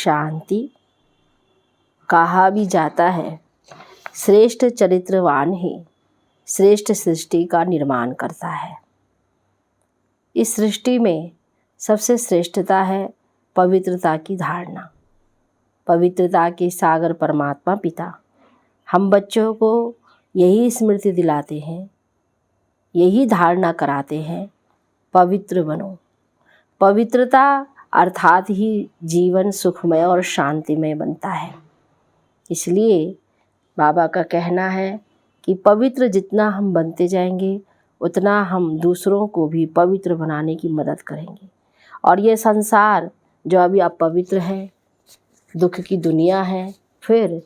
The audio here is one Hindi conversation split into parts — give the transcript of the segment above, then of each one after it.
शांति। कहा भी जाता है श्रेष्ठ चरित्रवान ही श्रेष्ठ सृष्टि का निर्माण करता है। इस सृष्टि में सबसे श्रेष्ठता है पवित्रता की धारणा। पवित्रता के सागर परमात्मा पिता हम बच्चों को यही स्मृति दिलाते हैं, यही धारणा कराते हैं, पवित्र बनो। पवित्रता अर्थात ही जीवन सुखमय और शांतिमय बनता है। इसलिए बाबा का कहना है कि पवित्र जितना हम बनते जाएंगे उतना हम दूसरों को भी पवित्र बनाने की मदद करेंगे। और ये संसार जो अभी अपवित्र है, दुख की दुनिया है, फिर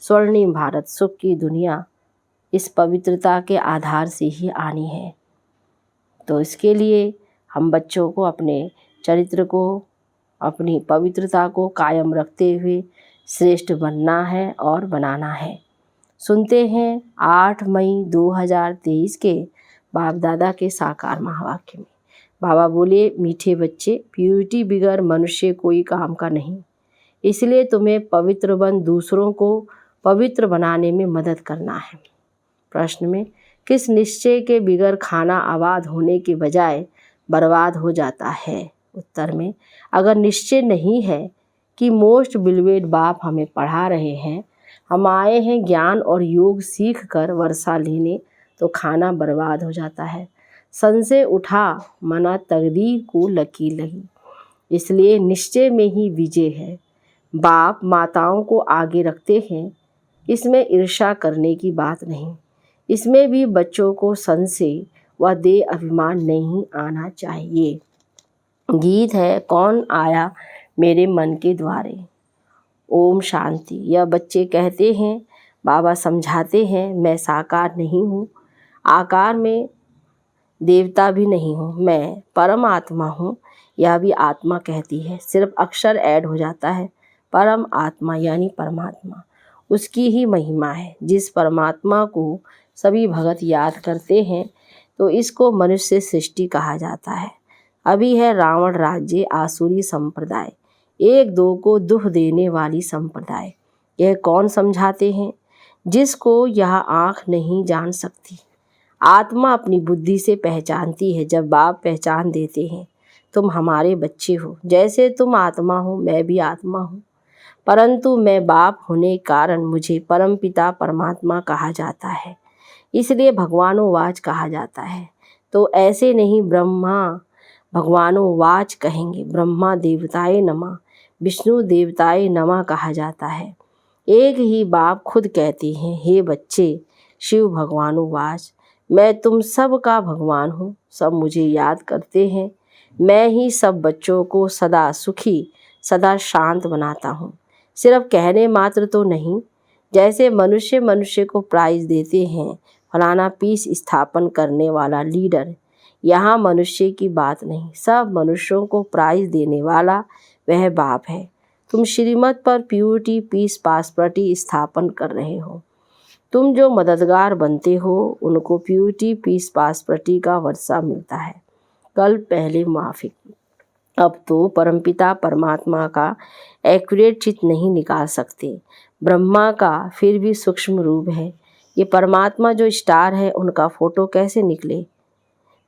स्वर्णिम भारत सुख की दुनिया इस पवित्रता के आधार से ही आनी है। तो इसके लिए हम बच्चों को अपने चरित्र को, अपनी पवित्रता को कायम रखते हुए श्रेष्ठ बनना है और बनाना है। सुनते हैं 8 मई 2023 के बाप दादा के साकार महावाक्य में बाबा बोले, मीठे बच्चे, प्यूरिटी बिगर मनुष्य कोई काम का नहीं। इसलिए तुम्हें पवित्र बन दूसरों को पवित्र बनाने में मदद करना है। प्रश्न में किस निश्चय के बिगर खाना आबाद होने के बजाय बर्बाद हो जाता है? उत्तर में अगर निश्चय नहीं है कि मोस्ट बिलवेड बाप हमें पढ़ा रहे हैं, हम आए हैं ज्ञान और योग सीख कर वर्षा लेने, तो खाना बर्बाद हो जाता है। संशय उठा मना तकदीर को लकीर लगी। इसलिए निश्चय में ही विजय है। बाप माताओं को आगे रखते हैं, इसमें ईर्ष्या करने की बात नहीं। इसमें भी बच्चों को संशय व देह अभिमान नहीं आना चाहिए। गीत है कौन आया मेरे मन के द्वारे। ओम शांति। यह बच्चे कहते हैं, बाबा समझाते हैं, मैं साकार नहीं हूँ, आकार में देवता भी नहीं हूँ, मैं परम आत्मा हूँ। यह भी आत्मा कहती है, सिर्फ अक्षर ऐड हो जाता है। परम आत्मा यानी परमात्मा, उसकी ही महिमा है। जिस परमात्मा को सभी भगत याद करते हैं तो इसको मनुष्य सृष्टि कहा जाता है। अभी है रावण राज्य आसुरी संप्रदाय, एक दो को दुख देने वाली संप्रदाय। यह कौन समझाते हैं? जिसको यह आँख नहीं जान सकती। आत्मा अपनी बुद्धि से पहचानती है। जब बाप पहचान देते हैं, तुम हमारे बच्चे हो, जैसे तुम आत्मा हो मैं भी आत्मा हूँ, परंतु मैं बाप होने के कारण मुझे परमपिता परमात्मा कहा जाता है, इसलिए भगवानो वाच कहा जाता है। तो ऐसे नहीं ब्रह्मा भगवानो वाच कहेंगे, ब्रह्मा देवताए नमः, विष्णु देवताए नमः कहा जाता है। एक ही बाप खुद कहते हैं, हे बच्चे शिव भगवानो वाच, मैं तुम सब का भगवान हूँ, सब मुझे याद करते हैं। मैं ही सब बच्चों को सदा सुखी सदा शांत बनाता हूँ। सिर्फ कहने मात्र तो नहीं, जैसे मनुष्य मनुष्य को प्राइज़ देते हैं, फलाना पीस स्थापन करने वाला लीडर, यहाँ मनुष्य की बात नहीं, सब मनुष्यों को प्राइज़ देने वाला वह बाप है। तुम श्रीमत पर प्यूरिटी पीस पासपर्टी स्थापन कर रहे हो। तुम जो मददगार बनते हो उनको प्यूरिटी पीस पासपर्टी का वर्षा मिलता है। कल पहले माफिक, अब तो परमपिता परमात्मा का एक्यूरेट चित्र नहीं निकाल सकते। ब्रह्मा का फिर भी सूक्ष्म रूप है। ये परमात्मा जो स्टार है उनका फोटो कैसे निकले?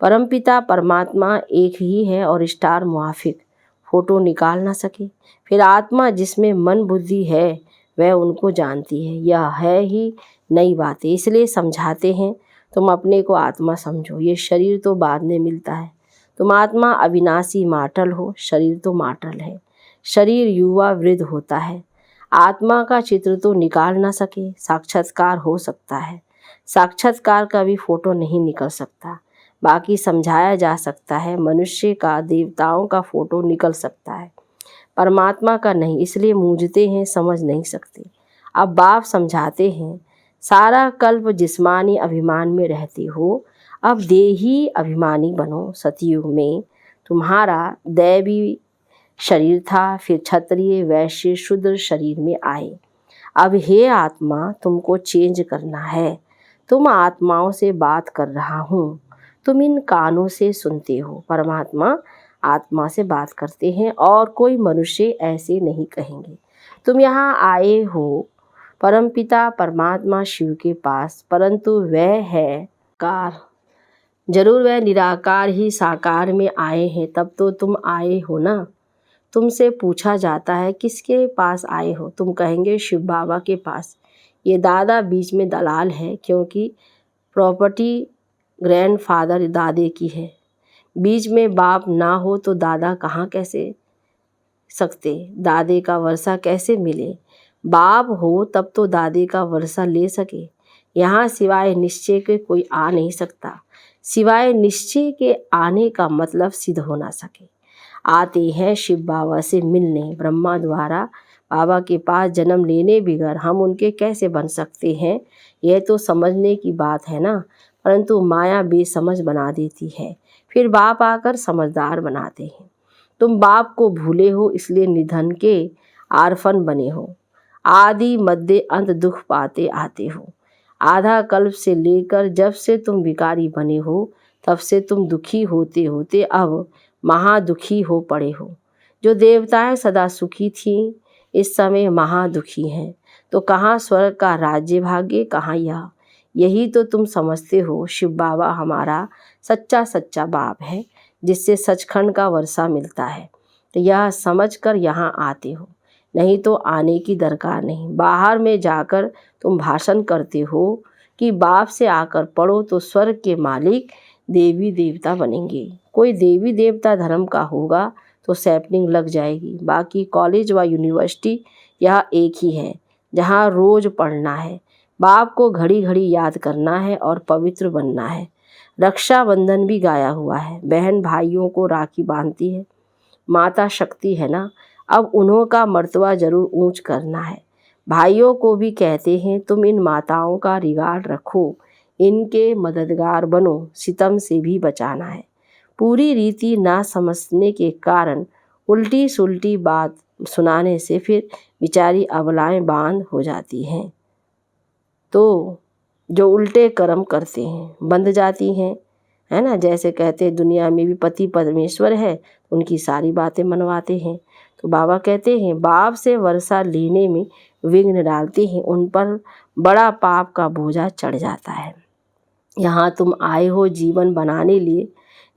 परमपिता परमात्मा एक ही है और स्टार मुआफिक फोटो निकाल ना सके। फिर आत्मा जिसमें मन बुद्धि है वह उनको जानती है। यह है ही नई बातें, इसलिए समझाते हैं तुम अपने को आत्मा समझो। ये शरीर तो बाद में मिलता है। तुम आत्मा अविनाशी माटल हो, शरीर तो माटल है। शरीर युवा वृद्ध होता है। आत्मा का चित्र तो निकाल ना सके, साक्षात्कार हो सकता है। साक्षात्कार का भी फोटो नहीं निकल सकता, बाकी समझाया जा सकता है। मनुष्य का देवताओं का फोटो निकल सकता है, परमात्मा का नहीं, इसलिए मूझते हैं, समझ नहीं सकते। अब बाप समझाते हैं, सारा कल्प जिस्मानी अभिमान में रहते हो, अब देही अभिमानी बनो। सतयुग में तुम्हारा दैवी शरीर था, फिर क्षत्रिय वैश्य शूद्र शरीर में आए। अब हे आत्मा तुमको चेंज करना है। तुम आत्माओं से बात कर रहा हूँ, तुम इन कानों से सुनते हो। परमात्मा आत्मा से बात करते हैं और कोई मनुष्य ऐसे नहीं कहेंगे। तुम यहाँ आए हो परमपिता परमात्मा शिव के पास, परंतु वह है कार। जरूर वह निराकार ही साकार में आए हैं, तब तो तुम आए हो ना। तुमसे पूछा जाता है किसके पास आए हो, तुम कहेंगे शिव बाबा के पास। ये दादा बीच में दलाल है, क्योंकि प्रॉपर्टी ग्रैंडफादर दादे की है। बीच में बाप ना हो तो दादा कहाँ कैसे सकते, दादे का वर्षा कैसे मिले। बाप हो तब तो दादे का वर्षा ले सके। यहाँ सिवाय निश्चय के कोई आ नहीं सकता। सिवाय निश्चय के आने का मतलब सिद्ध हो ना सके। आते हैं शिव बाबा से मिलने, ब्रह्मा द्वारा बाबा के पास जन्म लेने बिगर हम उनके कैसे बन सकते हैं। यह तो समझने की बात है ना, परंतु माया बेसमझ बना देती है, फिर बाप आकर समझदार बनाते हैं। तुम बाप को भूले हो, इसलिए निधन के आरफन बने हो। आदि मध्य अंत दुख पाते आते हो। आधा कल्प से लेकर जब से तुम भिखारी बने हो, तब से तुम दुखी होते होते अब महादुखी हो पड़े हो। जो देवताएं सदा सुखी थीं, इस समय महादुखी हैं। तो कहाँ स्वर्ग का राज्य भाग्य, कहाँ यह। यही तो तुम समझते हो। शिव बाबा हमारा सच्चा सच्चा बाप है, जिससे सचखंड का वर्षा मिलता है। तो यह समझ कर यहाँ आते हो, नहीं तो आने की दरकार नहीं। बाहर में जाकर तुम भाषण करते हो कि बाप से आकर पढ़ो तो स्वर्ग के मालिक देवी देवता बनेंगे। कोई देवी देवता धर्म का होगा तो सैपलिंग लग जाएगी। बाकी कॉलेज व यूनिवर्सिटी यह एक ही है, जहाँ रोज पढ़ना है, बाप को घड़ी घड़ी याद करना है और पवित्र बनना है। रक्षाबंधन भी गाया हुआ है, बहन भाइयों को राखी बांधती है। माता शक्ति है ना, अब उन्हों का मर्तबा जरूर ऊंच करना है। भाइयों को भी कहते हैं तुम इन माताओं का रिगार्ड रखो, इनके मददगार बनो, सितम से भी बचाना है। पूरी रीति ना समझने के कारण उल्टी सुल्टी बात सुनाने से फिर बेचारी अबलाएं बांध हो जाती हैं, तो जो उल्टे कर्म करते हैं बंध जाती हैं, है ना। जैसे कहते हैं दुनिया में भी पति परमेश्वर है, उनकी सारी बातें मनवाते हैं। तो बाबा कहते हैं बाप से वर्षा लेने में विघ्न डालते हैं, उन पर बड़ा पाप का बोझा चढ़ जाता है। यहाँ तुम आए हो जीवन बनाने लिए,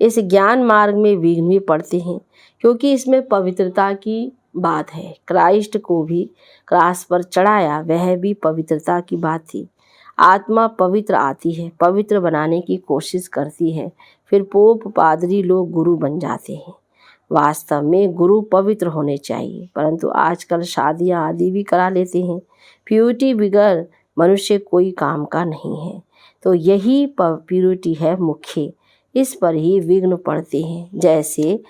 इस ज्ञान मार्ग में विघ्न भी पड़ते हैं, क्योंकि इसमें पवित्रता की बात है। क्राइस्ट को भी क्रास पर चढ़ाया, वह भी पवित्रता की बात थी। आत्मा पवित्र आती है, पवित्र बनाने की कोशिश करती है, फिर पोप पादरी लोग गुरु बन जाते हैं। वास्तव में गुरु पवित्र होने चाहिए, परंतु आजकल शादियां आदि भी करा लेते हैं। प्यूरिटी बिगर मनुष्य कोई काम का नहीं है। तो यही प्यूरिटी है मुख्य, इस पर ही विघ्न पड़ते हैं। जैसे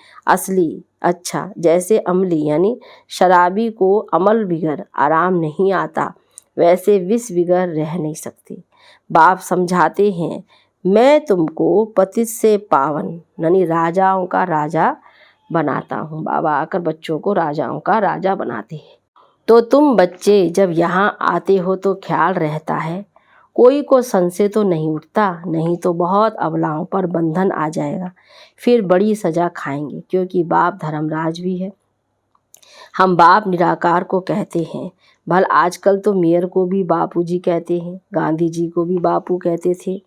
जैसे अमली यानी शराबी को अमल बिगर आराम नहीं आता, वैसे विष बिगर रह नहीं सकते। बाप समझाते हैं मैं तुमको पतित से पावन यानी राजाओं का राजा बनाता हूँ। बाबा आकर बच्चों को राजाओं का राजा बनाते हैं। तो तुम बच्चे जब यहाँ आते हो तो ख्याल रहता है कोई को संशय तो नहीं उठता, नहीं तो बहुत अबलाओं पर बंधन आ जाएगा, फिर बड़ी सजा खाएंगे, क्योंकि बाप धर्मराज भी है। हम बाप निराकार को कहते हैं। भल आजकल तो मेयर को भी बापूजी कहते हैं, गांधी जी को भी बापू कहते थे,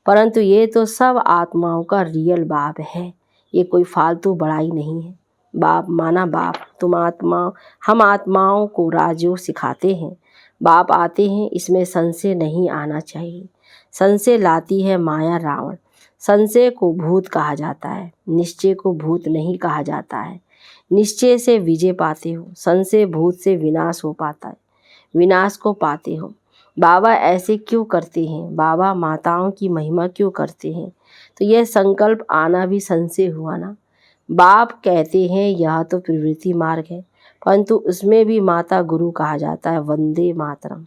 परंतु ये तो सब आत्माओं का रियल बाप है। ये कोई फालतू बड़ाई नहीं है। बाप माना बाप। तुम आत्मा, हम आत्माओं को राजयोग सिखाते हैं। बाप आते हैं, इसमें संशय नहीं आना चाहिए। संशय लाती है माया रावण। संशय को भूत कहा जाता है, निश्चय को भूत नहीं कहा जाता है। निश्चय से विजय पाते हो, संशय भूत से विनाश हो पाता है, विनाश को पाते हो। बाबा ऐसे क्यों करते हैं, बाबा माताओं की महिमा क्यों करते हैं, तो यह संकल्प आना भी संशय हुआ ना। बाप कहते हैं यह तो प्रवृत्ति मार्ग है, परंतु उसमें भी माता गुरु कहा जाता है। वंदे मातरम।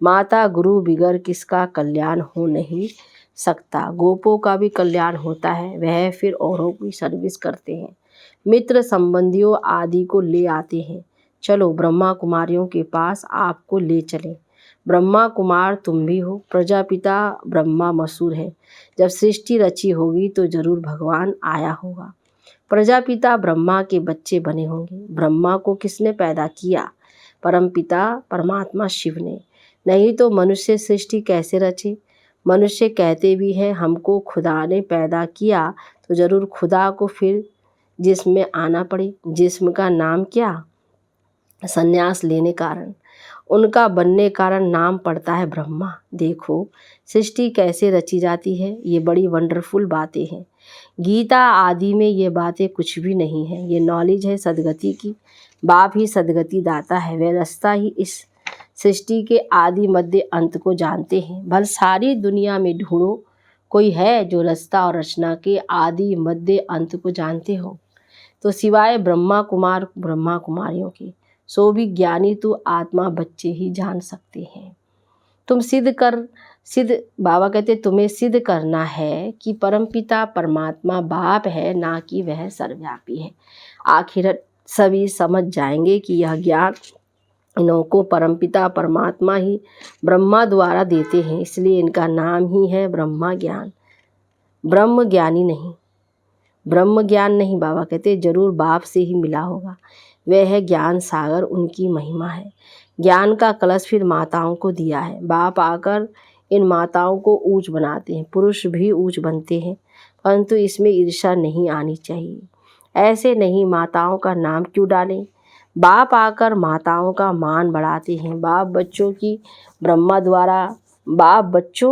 माता गुरु बिगर किसका कल्याण हो नहीं सकता। गोपों का भी कल्याण होता है, वह फिर औरों की सर्विस करते हैं, मित्र संबंधियों आदि को ले आते हैं। चलो ब्रह्मा कुमारियों के पास आपको ले चले। ब्रह्मा कुमार तुम भी हो, प्रजापिता ब्रह्मा मशहूर है। जब सृष्टि रची होगी तो जरूर भगवान आया होगा। प्रजापिता ब्रह्मा के बच्चे बने होंगे। ब्रह्मा को किसने पैदा किया? परमपिता परमात्मा शिव ने। नहीं तो मनुष्य सृष्टि कैसे रचे? मनुष्य कहते भी हैं हमको खुदा ने पैदा किया, तो ज़रूर खुदा को फिर जिस्म में आना पड़े। जिस्म का नाम क्या? संन्यास लेने कारण। उनका बनने कारण नाम पड़ता है ब्रह्मा। देखो सृष्टि कैसे रची जाती है, ये बड़ी वंडरफुल बातें हैं। गीता आदि में ये बातें कुछ भी नहीं है। ये नॉलेज है सदगति की। बाप ही सदगति दाता है। वह रास्ता ही इस सृष्टि के आदि मध्य अंत को जानते हैं। भल सारी दुनिया में ढूंढो, कोई है जो रास्ता और रचना के आदि मध्य अंत को जानते हो? तो सिवाय ब्रह्मा कुमारियों के, सो भी ज्ञानी तो आत्मा बच्चे ही जान सकते हैं। तुम सिद्ध बाबा कहते तुम्हें सिद्ध करना है कि परमपिता परमात्मा बाप है, ना कि वह सर्वव्यापी है। आखिर सभी समझ जाएंगे कि यह ज्ञान इन्हों को परमपिता परमात्मा ही ब्रह्मा द्वारा देते हैं, इसलिए इनका नाम ही है ब्रह्मा ज्ञान। ब्रह्म ज्ञानी नहीं, ब्रह्म ज्ञान नहीं। बाबा कहते जरूर बाप से ही मिला होगा। वह है ज्ञान सागर, उनकी महिमा है। ज्ञान का कलश फिर माताओं को दिया है। बाप आकर इन माताओं को ऊंच बनाते हैं। पुरुष भी ऊंच बनते हैं, परंतु इसमें ईर्ष्या नहीं आनी चाहिए। ऐसे नहीं, माताओं का नाम क्यों डालें? बाप आकर माताओं का मान बढ़ाते हैं। बाप बच्चों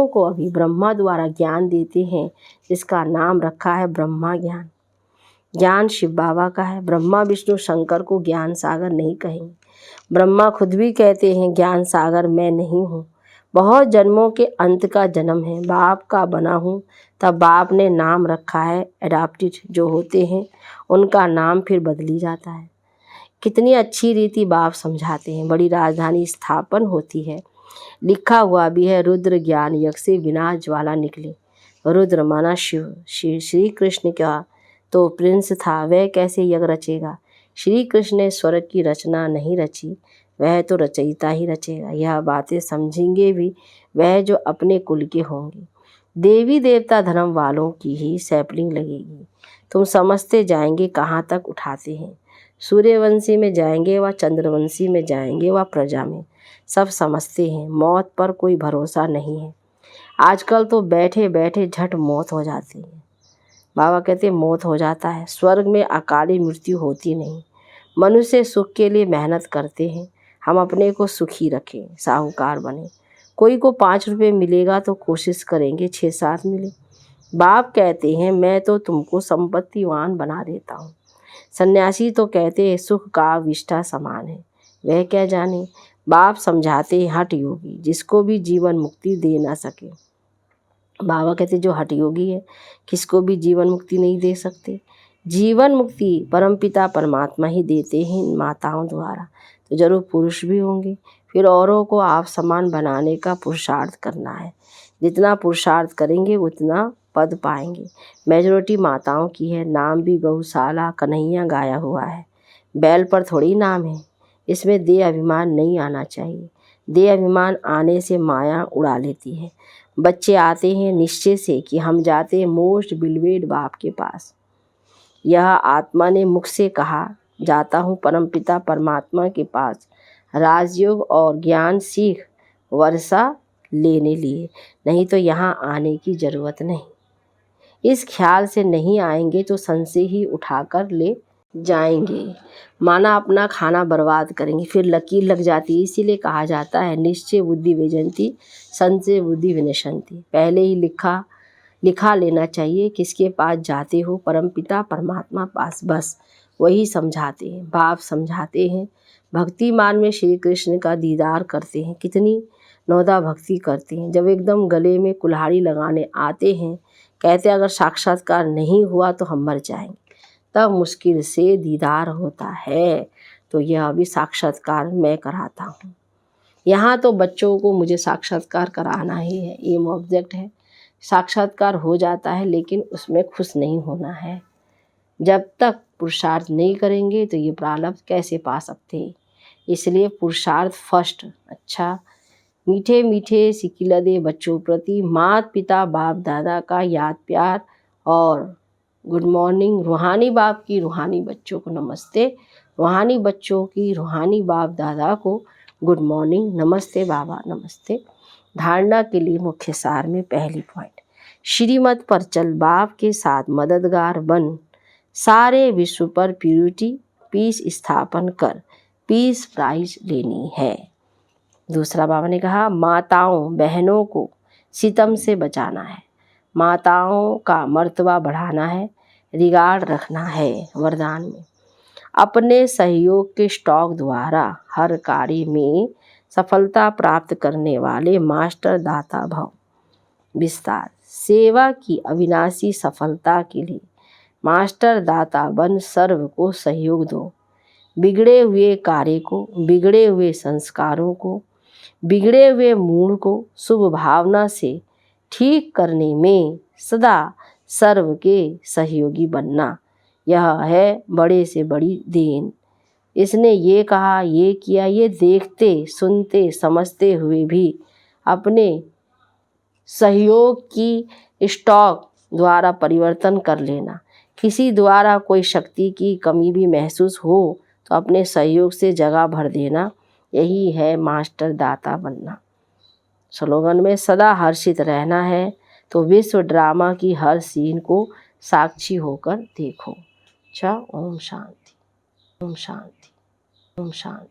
को अभी ब्रह्मा द्वारा ज्ञान देते हैं, जिसका नाम रखा है ब्रह्मा ज्ञान। ज्ञान शिव बाबा का है। ब्रह्मा विष्णु शंकर को ज्ञान सागर नहीं कहेंगे। ब्रह्मा खुद भी कहते हैं ज्ञान सागर मैं नहीं हूँ, बहुत जन्मों के अंत का जन्म है, बाप का बना हूँ। तब बाप ने नाम रखा है। एडाप्टेड जो होते हैं उनका नाम फिर बदली जाता है। कितनी अच्छी रीति बाप समझाते हैं। बड़ी राजधानी स्थापन होती है, लिखा हुआ भी है रुद्र ज्ञान यज्ञ से बिना ज्वाला निकले। रुद्र माना शिव। श्री कृष्ण का तो प्रिंस था, वह कैसे यज्ञ रचेगा? श्री कृष्ण ने स्वर्ग की रचना नहीं रची, वह तो रचयिता ही रचेगा। यह बातें समझेंगे भी वह जो अपने कुल के होंगे। देवी देवता धर्म वालों की ही सैपलिंग लगेगी। तुम समझते जाएंगे कहाँ तक उठाते हैं। सूर्यवंशी में जाएंगे व चंद्रवंशी में जाएंगे व प्रजा में, सब समझते हैं। मौत पर कोई भरोसा नहीं है। आजकल तो बैठे बैठे झट मौत हो जाती है। बाबा कहते मौत हो जाता है। स्वर्ग में अकाली मृत्यु होती नहीं। मनुष्य सुख के लिए मेहनत करते हैं। हम अपने को सुखी रखें, साहूकार बने। कोई को 5 रुपये मिलेगा तो कोशिश करेंगे 6-7 मिले। बाप कहते हैं मैं तो तुमको संपत्तिवान बना देता हूँ। सन्यासी तो कहते हैं सुख का विष्ठा समान है, वह क्या जाने। बाप समझाते हैं हठ योगी, जिसको भी जीवन मुक्ति दे ना सके। बाबा कहते जो हठ योगी है किसको भी जीवन मुक्ति नहीं दे सकते। जीवन मुक्ति परमपिता परमात्मा ही देते हैं इन माताओं द्वारा। तो जरूर पुरुष भी होंगे। फिर औरों को आप समान बनाने का पुरुषार्थ करना है। जितना पुरुषार्थ करेंगे उतना पद पाएंगे। मेजॉरिटी माताओं की है। नाम भी गौशाला कन्हैया गाया हुआ है, बैल पर थोड़ी नाम है। इसमें देह अभिमान नहीं आना चाहिए। देह अभिमान आने से माया उड़ा लेती है। बच्चे आते हैं निश्चय से कि हम जाते हैं मोस्ट बिलवेड बाप के पास। यह आत्मा ने मुख से कहा जाता हूँ परमपिता परमात्मा के पास राजयोग और ज्ञान सीख वर्षा लेने लिए, नहीं तो यहाँ आने की ज़रूरत नहीं। इस ख्याल से नहीं आएंगे तो संशय ही उठाकर ले जाएंगे, माना अपना खाना बर्बाद करेंगे, फिर लकीर लग जाती है। इसीलिए कहा जाता है निश्चय बुद्धि विजंती संशय बुद्धि विनशंति। पहले ही लिखा लेना चाहिए किसके पास जाते हो, परमपिता परमात्मा पास। बस वही समझाते हैं, बाप समझाते हैं। भक्ति मान में श्री कृष्ण का दीदार करते हैं। कितनी नौदा भक्ति करते हैं। जब एकदम गले में कुल्हाड़ी लगाने आते हैं, कहते अगर साक्षात्कार नहीं हुआ तो हम मर जाएंगे। तब मुश्किल से दीदार होता है। तो यह भी साक्षात्कार मैं कराता हूँ। यहाँ तो बच्चों को मुझे साक्षात्कार कराना ही है, एम ऑब्जेक्ट है। साक्षात्कार हो जाता है लेकिन उसमें खुश नहीं होना है। जब तक पुरुषार्थ नहीं करेंगे तो ये प्रारब्ध कैसे पा सकते हैं। इसलिए पुरुषार्थ फर्स्ट। अच्छा, मीठे मीठे सिकिलदे बच्चों प्रति माता पिता बाप दादा का याद प्यार और गुड मॉर्निंग। रूहानी बाप की रूहानी बच्चों को नमस्ते। रूहानी बच्चों की रूहानी बाप दादा को गुड मॉर्निंग, नमस्ते बाबा, नमस्ते। धारणा के लिए मुख्य सार में पहली पॉइंट, श्रीमत पर चल बाप के साथ मददगार बन, सारे विश्व पर प्यूरिटी पीस स्थापन कर, पीस प्राइज लेनी है। दूसरा बाबा ने कहा, माताओं बहनों को सितम से बचाना है, माताओं का मर्तबा बढ़ाना है, रिगार्ड रखना है। वरदान में अपने सहयोग के स्टॉक द्वारा हर कार्य में सफलता प्राप्त करने वाले मास्टर दाता भव। विस्तार, सेवा की अविनाशी सफलता के लिए मास्टर दाता बन सर्व को सहयोग दो। बिगड़े हुए कार्य को, बिगड़े हुए संस्कारों को, बिगड़े हुए मूड को शुभ भावना से ठीक करने में सदा सर्व के सहयोगी बनना, यह है बड़े से बड़ी देन। इसने ये कहा, ये किया, ये देखते सुनते समझते हुए भी अपने सहयोग की स्टॉक द्वारा परिवर्तन कर लेना। किसी द्वारा कोई शक्ति की कमी भी महसूस हो तो अपने सहयोग से जगह भर देना, यही है मास्टर दाता बनना। स्लोगन में सदा हर्षित रहना है तो विश्व ड्रामा की हर सीन को साक्षी होकर देखो। अच्छा, ओम शांति, ओम शांति, ओम शांति।